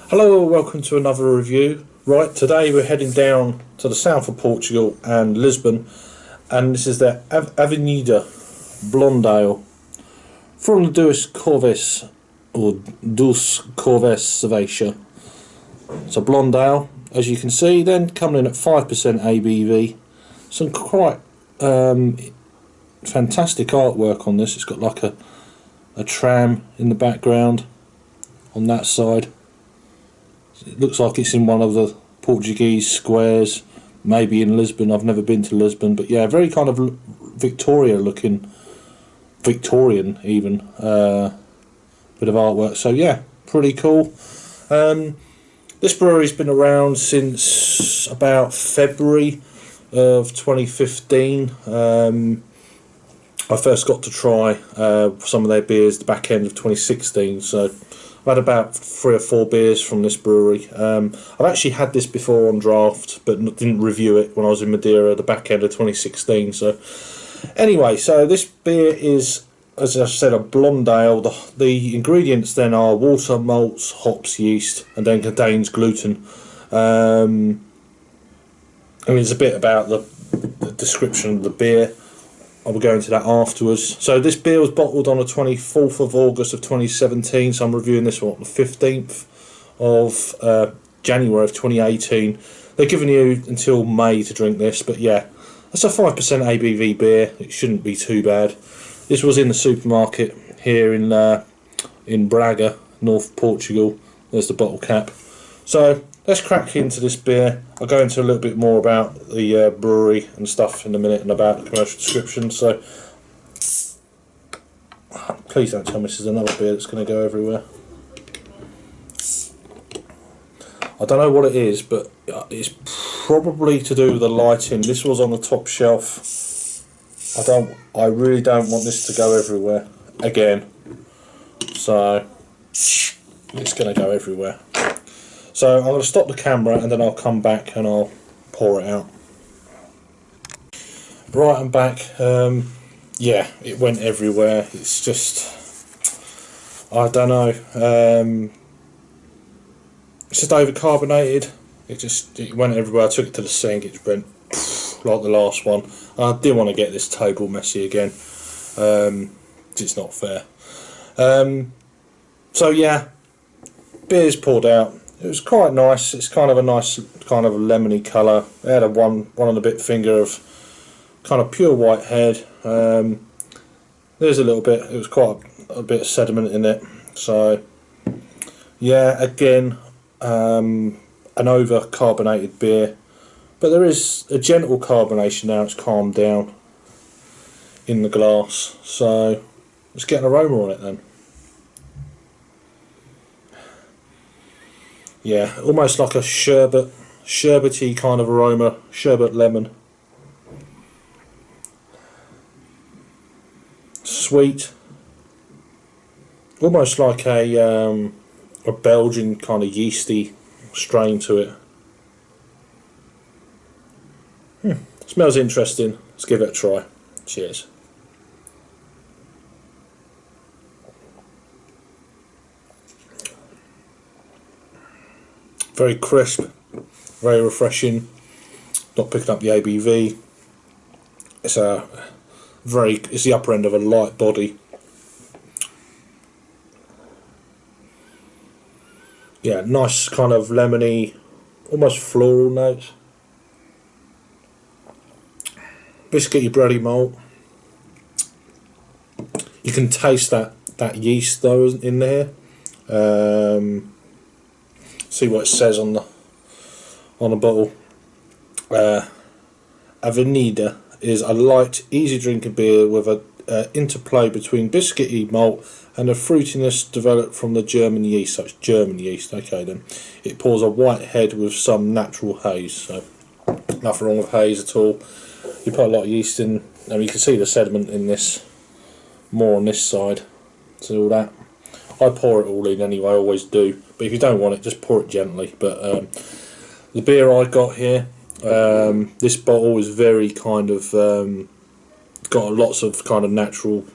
Hello, welcome to another review. Right, today we're heading down to the south of Portugal and Lisbon, and this is the Avenida Blonde Ale from the Dois Corvos, or Dovis Corvos cerveja. It's a blonde ale, as you can see, then coming in at 5% ABV. Some quite fantastic artwork on this. It's got like a tram in the background on that side. It looks like it's in one of the Portuguese squares, maybe in Lisbon. I've never been to Lisbon, but yeah, very kind of Victorian even, bit of artwork. So yeah, pretty cool. This brewery's been around since about February of 2015. I first got to try some of their beers the back end of 2016, so I've had about 3 or 4 beers from this brewery. I've actually had this before on draft, but didn't review it when I was in Madeira the back end of 2016. So anyway, so this beer is, as I said, a blonde ale. The ingredients then are water, malts, hops, yeast, and then contains gluten. I mean, there's a bit about the description of the beer. I will go into that afterwards. So this beer was bottled on the 24th of August of 2017, so I'm reviewing this one on the 15th of January of 2018. They're giving you until May to drink this, but yeah, that's a 5% ABV beer. It shouldn't be too bad. This was in the supermarket here in Braga, North Portugal. There's the bottle cap. So let's crack into this beer. I'll go into a little bit more about the brewery and stuff in a minute and about the commercial description. So please don't tell me this is another beer that's going to go everywhere. I don't know what it is, but it's probably to do with the lighting. This was on the top shelf. I really don't want this to go everywhere again. So it's going to go everywhere. So I'm going to stop the camera and then I'll come back and I'll pour it out. Right, I'm back. Yeah, it went everywhere. It's just, I don't know. It's just overcarbonated. It went everywhere. I took it to the sink. It went like the last one. I didn't want to get this table messy again. It's not fair. So yeah, beer's poured out. It was quite nice. It's kind of a nice, kind of a lemony colour. It had a one and a bit finger of kind of pure white head. There's a little bit. It was quite a bit of sediment in it. So yeah, again, an over carbonated beer, but there is a gentle carbonation now. It's calmed down in the glass. So let's get an aroma on it then. Yeah, almost like a sherbety kind of aroma, sherbet lemon. Sweet, almost like a Belgian kind of yeasty strain to it. Smells interesting. Let's give it a try. Cheers. Very crisp, very refreshing, not picking up the ABV. It's the upper end of a light body. Yeah, nice kind of lemony, almost floral notes. Biscuity bready malt. You can taste that yeast though in there. See what it says on the bottle. Avenida is a light, easy drinking beer with an interplay between biscuity malt and a fruitiness developed from the German yeast. So it's German yeast. Okay then. It pours a white head with some natural haze. So nothing wrong with haze at all. You put a lot of yeast in. I mean, you can see the sediment in this. More on this side. So all that. I pour it all in anyway, I always do. But if you don't want it, just pour it gently. But the beer I got here, this bottle is very kind of got lots of kind of natural,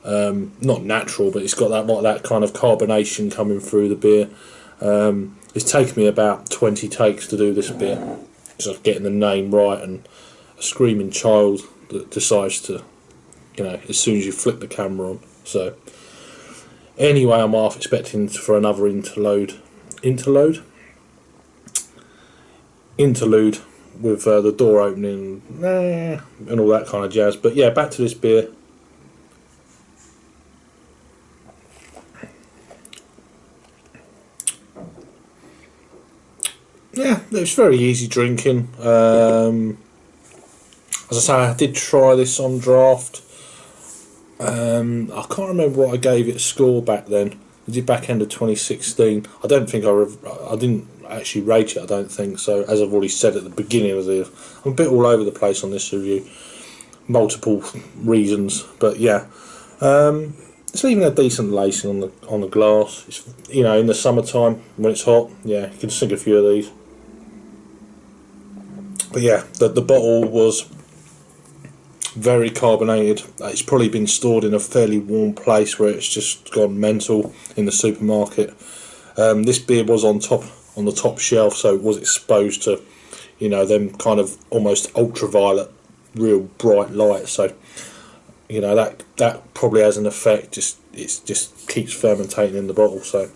not natural, but it's got that kind of carbonation coming through the beer. It's taken me about 20 takes to do this beer, just getting the name right, and a screaming child that decides to, as soon as you flip the camera on. So anyway, I'm half expecting for another interlude with the door opening and all that kind of jazz. But yeah, back to this beer. Yeah, it's very easy drinking. As I say, I did try this on draft. I can't remember what I gave it a score back then. I did back end of 2016. I don't think I didn't actually rate it, I don't think. So, as I've already said at the beginning of the, I'm a bit all over the place on this review. Multiple reasons, but yeah. It's leaving a decent lacing on the glass. It's, in the summertime when it's hot, yeah, you can sink a few of these. But yeah, the bottle was very carbonated. It's probably been stored in a fairly warm place where it's just gone mental in the supermarket. This beer was on the top shelf, so it was exposed to, them kind of almost ultraviolet, real bright light. So, that probably has an effect. It just keeps fermentating in the bottle. So,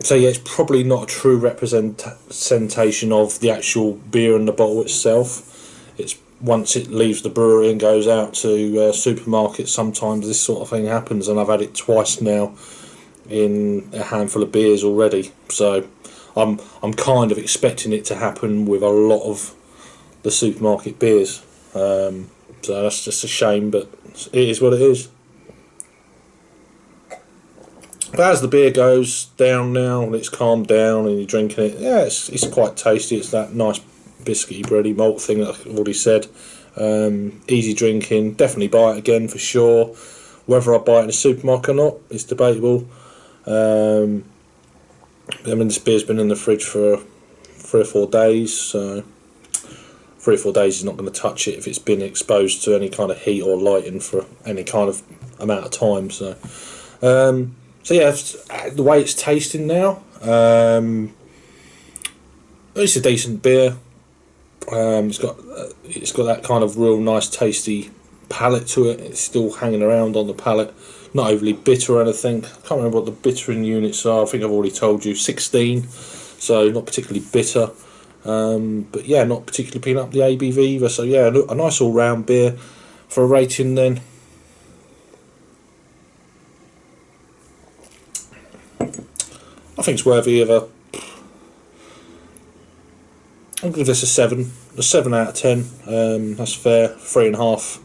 so yeah, it's probably not a true representation of the actual beer in the bottle itself. It's once it leaves the brewery and goes out to supermarkets, sometimes this sort of thing happens, and I've had it twice now in a handful of beers already. So I'm kind of expecting it to happen with a lot of the supermarket beers. So that's just a shame, but it is what it is. But as the beer goes down now and it's calmed down and you're drinking it, yeah, it's quite tasty. It's that nice biscuity, bready malt thing that I've already said. Easy drinking. Definitely buy it again for sure. Whether I buy it in a supermarket or not, it's debatable. This beer's been in the fridge for 3 or 4 days, so 3 or 4 days is not going to touch it if it's been exposed to any kind of heat or lighting for any kind of amount of time. So yeah, the way it's tasting now, it's a decent beer. It's got that kind of real nice tasty palate to it. It's still hanging around on the palate, not overly bitter or anything. I can't remember what the bittering units are. I think I've already told you, 16, so not particularly bitter, but yeah, not particularly picking up the ABV either. So yeah, a nice all round beer. For a rating then, I think it's worthy of a, I'll give this a 7 out of 10. That's fair. 3.5,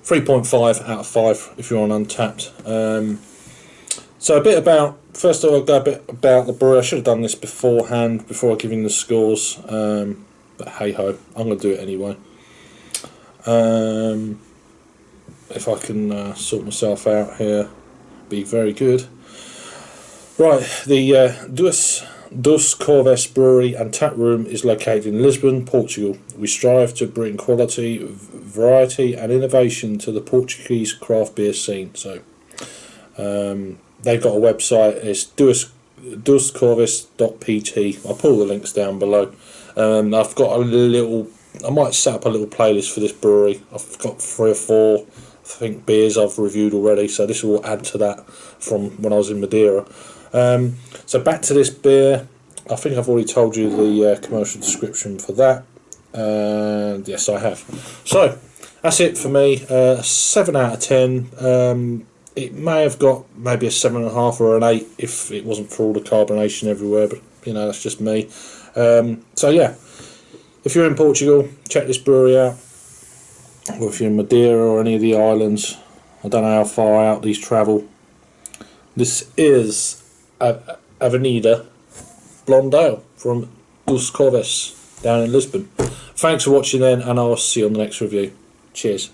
3.5 out of 5 if you're on Untapped. So a bit about, first of all, I'll go a bit about the brewery. I should have done this beforehand before I give you the scores, but hey ho, I'm going to do it anyway. If I can sort myself out here, be very good. Right, the Dois Corvos Brewery and Tap Room is located in Lisbon, Portugal. We strive to bring quality, variety and innovation to the Portuguese craft beer scene. So they've got a website, it's doiscorvos.pt. I'll pull the links down below. I've got I might set up a little playlist for this brewery. I've got 3 or 4, I think, beers I've reviewed already, so this will add to that from when I was in Madeira. So back to this beer. I think I've already told you the commercial description for that, and yes, I have. So that's it for me. 7 out of 10. It may have got maybe a 7.5 or an 8 if it wasn't for all the carbonation everywhere, but that's just me. So yeah, if you're in Portugal, check this brewery out, or if you're in Madeira or any of the islands, I don't know how far out these travel. This is Avenida Blonde Ale from Dois Corvos down in Lisbon. Thanks for watching then, and I'll see you on the next review. Cheers.